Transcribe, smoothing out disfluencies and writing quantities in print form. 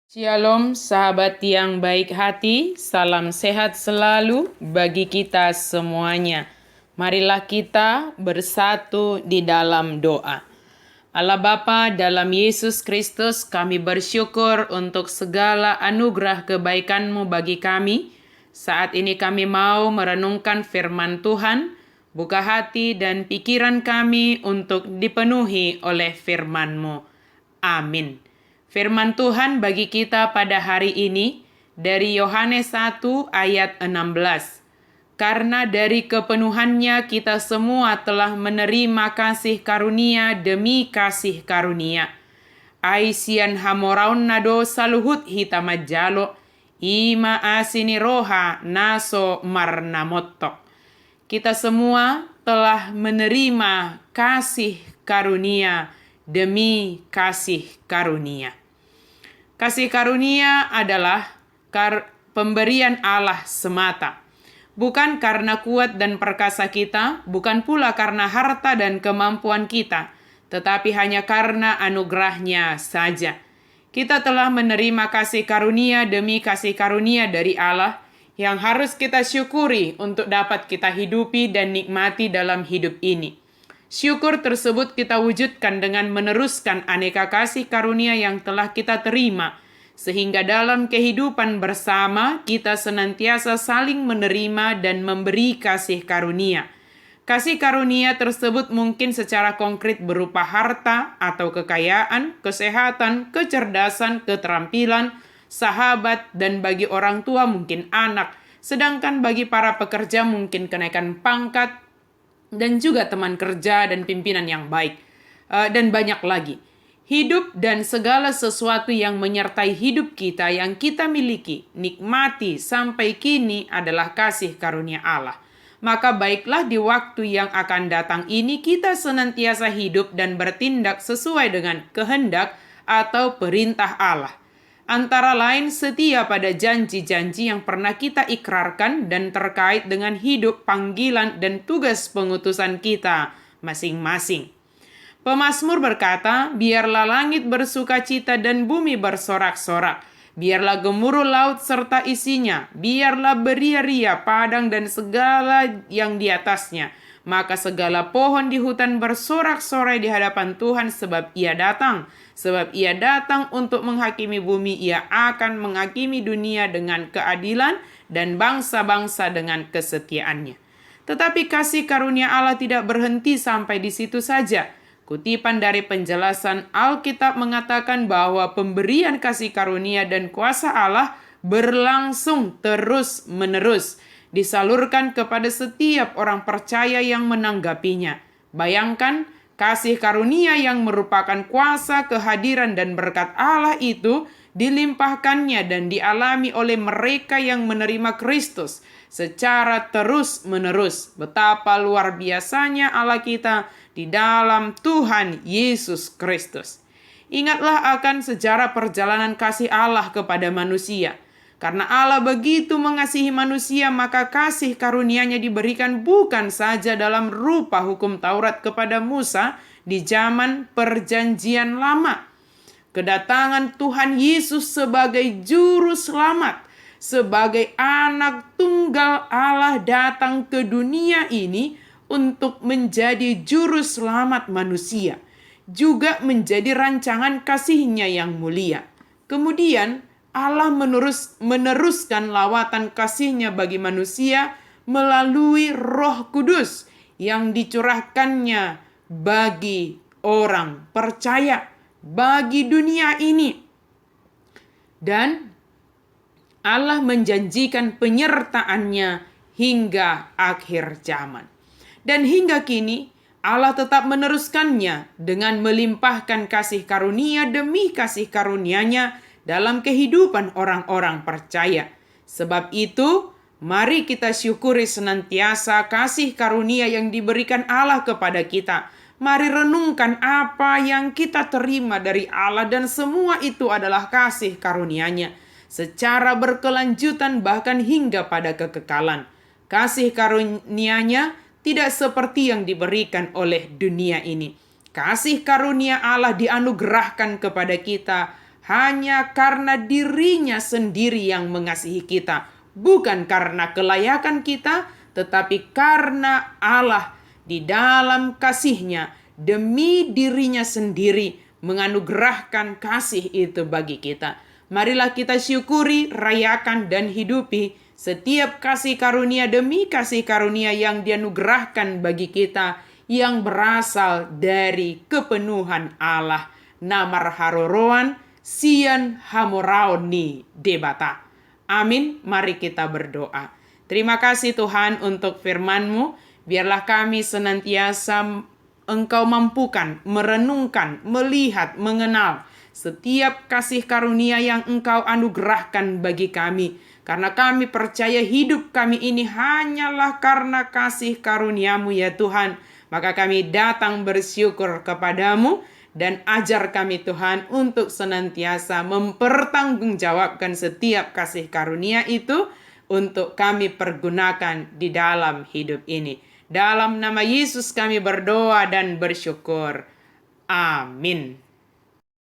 Shalom sahabat yang baik hati, salam sehat selalu bagi kita semuanya. Marilah kita bersatu di dalam doa. Allah Bapa, dalam Yesus Kristus kami bersyukur untuk segala anugerah kebaikan-Mu bagi kami. Saat ini kami mau merenungkan firman Tuhan, buka hati dan pikiran kami untuk dipenuhi oleh firman-Mu. Amin. Firman Tuhan bagi kita pada hari ini dari Yohanes 1 ayat 16. Karena dari kepenuhannya kita semua telah menerima kasih karunia demi kasih karunia. Aisian hamoraun nado saluhut hitamajalo, ima asini roha naso marnamotok. Kita semua telah menerima kasih karunia demi kasih karunia. Kasih karunia adalah pemberian Allah semata. Bukan karena kuat dan perkasa kita, bukan pula karena harta dan kemampuan kita, tetapi hanya karena anugerahnya saja. Kita telah menerima kasih karunia demi kasih karunia dari Allah yang harus kita syukuri untuk dapat kita hidupi dan nikmati dalam hidup ini. Syukur tersebut kita wujudkan dengan meneruskan aneka kasih karunia yang telah kita terima, sehingga dalam kehidupan bersama kita senantiasa saling menerima dan memberi kasih karunia. Kasih karunia tersebut mungkin secara konkret berupa harta atau kekayaan, kesehatan, kecerdasan, keterampilan, sahabat, dan bagi orang tua mungkin anak. Sedangkan bagi para pekerja mungkin kenaikan pangkat, dan juga teman kerja dan pimpinan yang baik, dan banyak lagi. Hidup dan segala sesuatu yang menyertai hidup kita yang kita miliki, nikmati sampai kini adalah kasih karunia Allah. Maka baiklah di waktu yang akan datang ini kita senantiasa hidup dan bertindak sesuai dengan kehendak atau perintah Allah. Antara lain setia pada janji-janji yang pernah kita ikrarkan dan terkait dengan hidup, panggilan, dan tugas pengutusan kita masing-masing. Pemazmur berkata, biarlah langit bersukacita dan bumi bersorak-sorak. Biarlah gemuruh laut serta isinya. Biarlah beria-ria padang dan segala yang di atasnya. Maka segala pohon di hutan bersorak-sorai di hadapan Tuhan sebab Ia datang. Sebab Ia datang untuk menghakimi bumi, Ia akan menghakimi dunia dengan keadilan dan bangsa-bangsa dengan kesetiaannya. Tetapi kasih karunia Allah tidak berhenti sampai di situ saja. Kutipan dari penjelasan Alkitab mengatakan bahwa pemberian kasih karunia dan kuasa Allah berlangsung terus-menerus, disalurkan kepada setiap orang percaya yang menanggapinya. Bayangkan, kasih karunia yang merupakan kuasa, kehadiran, dan berkat Allah itu dilimpahkannya dan dialami oleh mereka yang menerima Kristus secara terus-menerus. Betapa luar biasanya Allah kita di dalam Tuhan Yesus Kristus. Ingatlah akan sejarah perjalanan kasih Allah kepada manusia. Karena Allah begitu mengasihi manusia, maka kasih karunia-Nya diberikan bukan saja dalam rupa hukum Taurat kepada Musa di zaman Perjanjian Lama. Kedatangan Tuhan Yesus sebagai juru selamat, sebagai anak tunggal Allah datang ke dunia ini untuk menjadi juru selamat manusia, juga menjadi rancangan kasih-Nya yang mulia. Kemudian Allah meneruskan lawatan kasih-Nya bagi manusia melalui Roh Kudus yang dicurahkannya bagi orang percaya, bagi dunia ini. Dan Allah menjanjikan penyertaan-Nya hingga akhir zaman. Dan hingga kini Allah tetap meneruskannya dengan melimpahkan kasih karunia demi kasih karunia-Nya dalam kehidupan orang-orang percaya. Sebab itu, mari kita syukuri senantiasa kasih karunia yang diberikan Allah kepada kita. Mari renungkan apa yang kita terima dari Allah dan semua itu adalah kasih karunia-Nya secara berkelanjutan bahkan hingga pada kekekalan. Kasih karunia-Nya tidak seperti yang diberikan oleh dunia ini. Kasih karunia Allah dianugerahkan kepada kita hanya karena dirinya sendiri yang mengasihi kita. Bukan karena kelayakan kita, tetapi karena Allah di dalam kasih-Nya demi dirinya sendiri menganugerahkan kasih itu bagi kita. Marilah kita syukuri, rayakan, dan hidupi setiap kasih karunia demi kasih karunia yang dianugerahkan bagi kita, yang berasal dari kepenuhan Allah. Namar haroroan, sian hamoraoni debata. Amin. Mari kita berdoa. Terima kasih Tuhan untuk firman-Mu. Biarlah kami senantiasa Engkau mampukan, merenungkan, melihat, mengenal setiap kasih karunia yang Engkau anugerahkan bagi kami. Karena kami percaya hidup kami ini hanyalah karena kasih karunia-Mu ya Tuhan. Maka kami datang bersyukur kepadamu dan ajar kami Tuhan untuk senantiasa mempertanggungjawabkan setiap kasih karunia itu untuk kami pergunakan di dalam hidup ini. Dalam nama Yesus kami berdoa dan bersyukur. Amin.